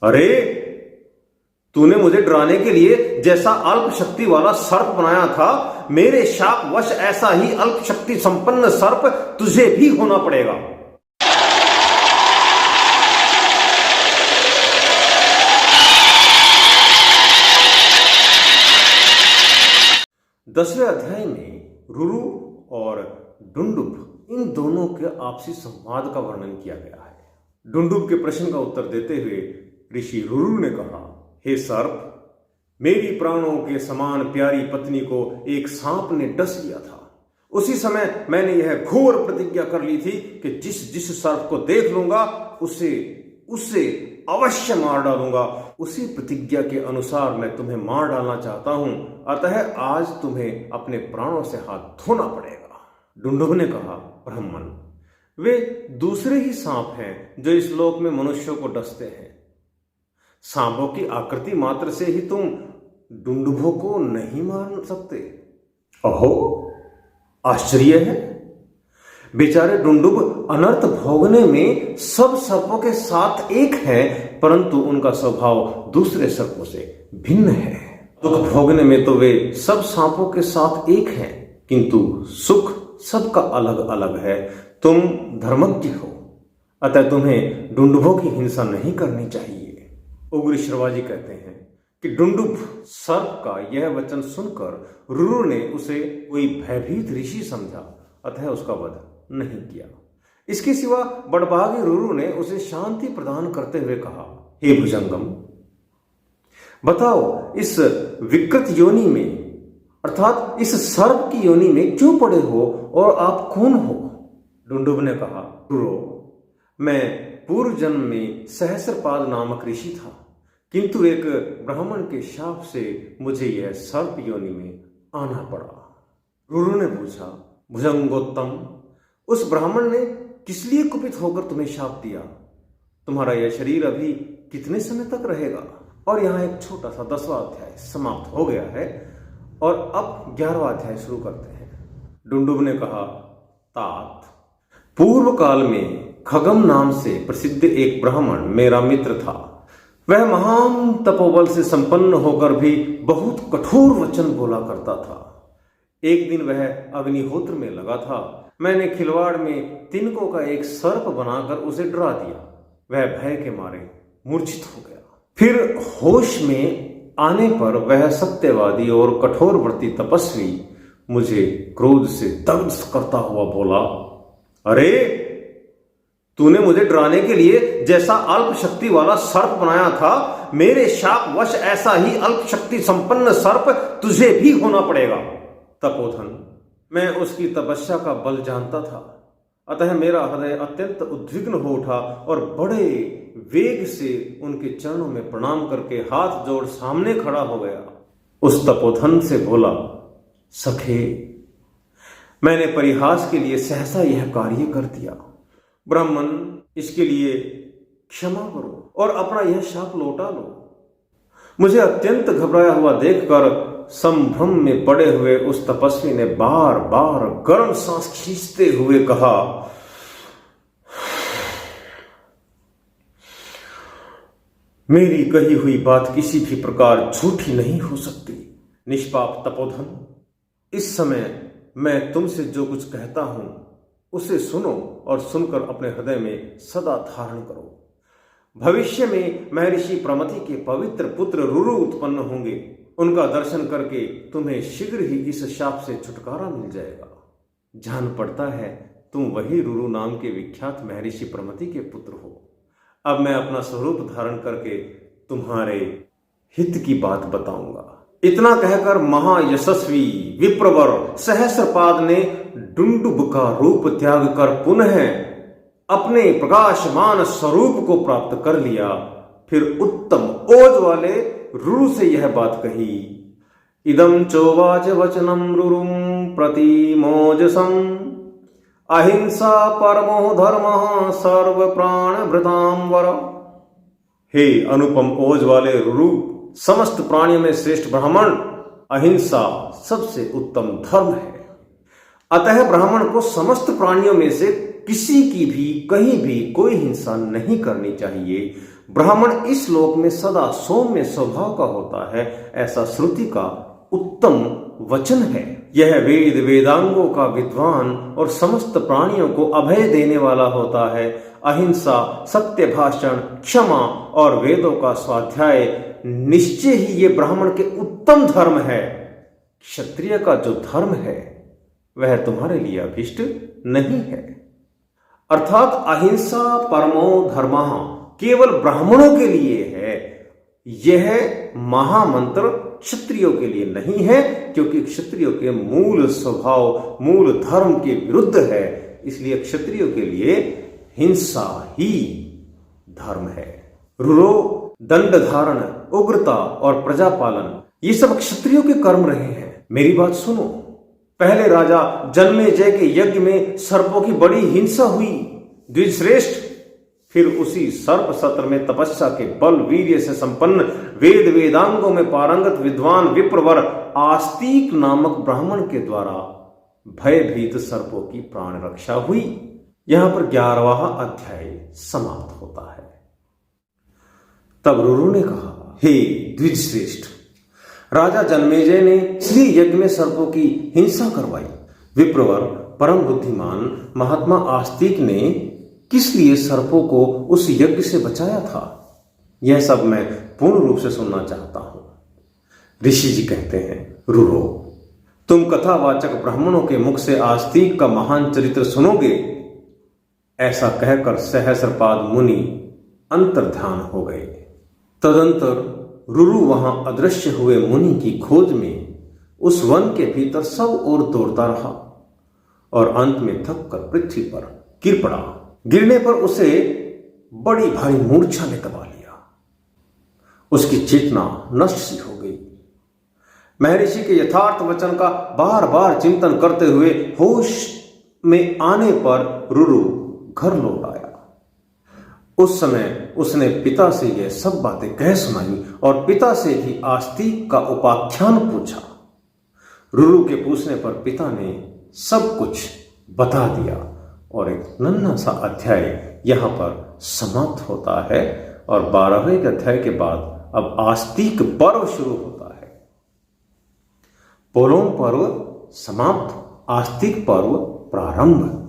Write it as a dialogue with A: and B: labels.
A: अरे, तूने मुझे डराने के लिए जैसा अल्प शक्ति वाला सर्प बनाया था, मेरे शाप वश ऐसा ही अल्प शक्ति संपन्न सर्प तुझे भी होना पड़ेगा। 10वें अध्याय में रुरु और डुंडुब इन दोनों के आपसी संवाद का वर्णन किया गया है। डुंडुब के प्रश्न का उत्तर देते हुए ऋषि रुरु ने कहा, हे सर्प, मेरी प्राणों के समान प्यारी पत्नी को एक सांप ने डस लिया था। उसी समय मैंने यह घोर प्रतिज्ञा कर ली थी कि जिस जिस सर्प को देख लूंगा उसे अवश्य मार डालूंगा। उसी प्रतिज्ञा के अनुसार मैं तुम्हें मार डालना चाहता हूं, अतः आज तुम्हें अपने प्राणों से हाथ धोना पड़ेगा। डुंडुब ने कहा, ब्राह्मण, वे दूसरे ही सांप हैं जो इस लोक में मनुष्यों को डसते हैं। सांपों की आकृति मात्र से ही तुम डुंडुबों को नहीं मार सकते। अहो, आश्चर्य है। बेचारे डुंडुब अनर्थ भोगने में सब सर्पों के साथ एक है, परंतु उनका स्वभाव दूसरे सर्पों से भिन्न है। दुख भोगने में तो वे सब सांपों के साथ एक हैं, किंतु सुख सबका अलग अलग है। तुम धर्मज्ञ हो, अतः तुम्हें डुंडुबों की हिंसा नहीं करनी चाहिए। उग्र श्रवाजी कहते हैं कि डुंडुब सर्प का यह वचन सुनकर रुरु ने उसे कोई भयभीत ऋषि समझा, अतः उसका वध नहीं किया। इसके सिवा बड़भागी रुरु ने उसे शांति प्रदान करते हुए कहा, हे भुजंगम, बताओ इस विकृत योनि में अर्थात इस सर्प की योनि में क्यों पड़े हो और आप कौन हो? डुंडुब ने कहा, रुरु, मैं पूर्व जन्म में सहस्रपाद नामक ऋषि था, किंतु एक ब्राह्मण के शाप से मुझे यह सर्प योनि में आना पड़ा। रुरु ने पूछा, भुजंगोत्तम, उस ब्राह्मण ने किस लिए कुपित होकर तुम्हें शाप दिया? तुम्हारा यह शरीर अभी कितने समय तक रहेगा? और यहाँ एक छोटा सा 10वां अध्याय समाप्त हो गया है और अब 11वां अध्याय शुरू करते हैं। डुंडुब ने कहा, तात, पूर्व काल में खगम नाम से प्रसिद्ध एक ब्राह्मण मेरा मित्र था। वह महान तपोबल से संपन्न होकर भी बहुत कठोर वचन बोला करता था। एक दिन वह अग्निहोत्र में लगा था। मैंने खिलवाड़ में तिनकों का एक सर्प बनाकर उसे डरा दिया। वह भय के मारे मूर्छित हो गया। फिर होश में आने पर वह सत्यवादी और कठोरव्रती तपस्वी मुझे क्रोध से दग्ध करता हुआ बोला, अरे, तूने मुझे डराने के लिए जैसा अल्प शक्ति वाला सर्प बनाया था, मेरे शाप वश ऐसा ही अल्प शक्ति संपन्न सर्प तुझे भी होना पड़ेगा। तपोधन, मैं उसकी तपस्या का बल जानता था, अतः मेरा हृदय अत्यंत उद्विग्न हो उठा और बड़े वेग से उनके चरणों में प्रणाम करके हाथ जोड़ सामने खड़ा हो गया। उस तपोधन से बोला, सखे, मैंने परिहास के लिए सहसा यह कार्य कर दिया। ब्राह्मण, इसके लिए क्षमा करो और अपना यह शाप लौटा लो। मुझे अत्यंत घबराया हुआ देखकर संभ्रम में पड़े हुए उस तपस्वी ने बार बार गर्म सांस खींचते हुए कहा, मेरी कही हुई बात किसी भी प्रकार झूठी नहीं हो सकती। निष्पाप तपोधन, इस समय मैं तुमसे जो कुछ कहता हूं उसे सुनो और सुनकर अपने हृदय में सदा धारण करो। भविष्य में महर्षि प्रमथि के पवित्र पुत्र रुरु उत्पन्न होंगे। उनका दर्शन करके तुम्हें शीघ्र ही इस शाप से छुटकारा मिल जाएगा। जान पड़ता है तुम वही रुरु नाम के विख्यात महर्षि प्रमथि के पुत्र हो। अब मैं अपना स्वरूप धारण करके तुम्हारे हित की बात बताऊंगा। इतना कहकर महायशस्वी विप्रवर सहस्रपाद ने डुंडुब का रूप त्याग कर पुनः अपने प्रकाशमान स्वरूप को प्राप्त कर लिया। फिर उत्तम ओज वाले रुरु से यह बात कही, इदम चोवाच वचनम रुरुम प्रतिमोजसम अहिंसा परमो धर्म सर्व प्राण भृताम वर। हे अनुपम ओज वाले रुरु, समस्त प्राणियों में श्रेष्ठ ब्राह्मण, अहिंसा सबसे उत्तम धर्म है। अतः ब्राह्मण को समस्त प्राणियों में से किसी की भी कहीं भी कोई हिंसा नहीं करनी चाहिए। ब्राह्मण इस लोक में सदा सौम्य स्वभाव का होता है, ऐसा श्रुति का उत्तम वचन है। यह वेद वेदांगों का विद्वान और समस्त प्राणियों को अभय देने वाला होता है। अहिंसा, सत्य भाषण, क्षमा और वेदों का स्वाध्याय निश्चय ही ये ब्राह्मण के उत्तम धर्म है। क्षत्रिय का जो धर्म है वह तुम्हारे लिए अभिष्ट नहीं है। अर्थात अहिंसा परमो धर्मः केवल ब्राह्मणों के लिए है। यह महामंत्र क्षत्रियों के लिए नहीं है, क्योंकि क्षत्रियों के मूल स्वभाव मूल धर्म के विरुद्ध है। इसलिए क्षत्रियों के लिए हिंसा ही धर्म है। रुरो, दंड धारण, उग्रता और प्रजापालन ये सब क्षत्रियों के कर्म रहे हैं। मेरी बात सुनो। पहले राजा जन्मेजय के यज्ञ में सर्पों की बड़ी हिंसा हुई। द्विजश्रेष्ठ फिर उसी सर्प सत्र में तपस्या के बल वीर्य से संपन्न वेद वेदांगों में पारंगत विद्वान विप्रवर आस्तिक नामक ब्राह्मण के द्वारा भयभीत सर्पों की प्राण रक्षा हुई। यहां पर 11वां अध्याय समाप्त होता है। तब रुरु ने कहा, हे द्विजश्रेष्ठ, राजा जन्मेजय ने इसलिए यज्ञ में सर्पों की हिंसा करवाई। विप्रवर परम बुद्धिमान महात्मा आस्तिक ने किस लिए सर्पों को उस यज्ञ से बचाया था, यह सब मैं पूर्ण रूप से सुनना चाहता हूं। ऋषि जी कहते हैं, रुरो, तुम कथावाचक ब्राह्मणों के मुख से आस्तिक का महान चरित्र सुनोगे। ऐसा कहकर सहस्रपाद मुनि अंतर्ध्यान हो गए। तदंतर रुरु वहां अदृश्य हुए मुनि की खोज में उस वन के भीतर सब ओर दौड़ता रहा और अंत में थक कर पृथ्वी पर गिर पड़ा। गिरने पर उसे बड़ी भारी मूर्छा ने दबा लिया। उसकी चेतना नष्ट सी हो गई। महर्षि के यथार्थ वचन का बार बार चिंतन करते हुए होश में आने पर रुरु घर लौट आया। उस समय उसने पिता से यह सब बातें कह सुनाई और पिता से भी आस्तिक का उपाख्यान पूछा। रुरु के पूछने पर पिता ने सब कुछ बता दिया और एक नन्हा सा अध्याय यहां पर समाप्त होता है और 12वें अध्याय के बाद अब आस्तिक पर्व शुरू होता है। पोलोम पर्व समाप्त, आस्तिक पर्व प्रारंभ।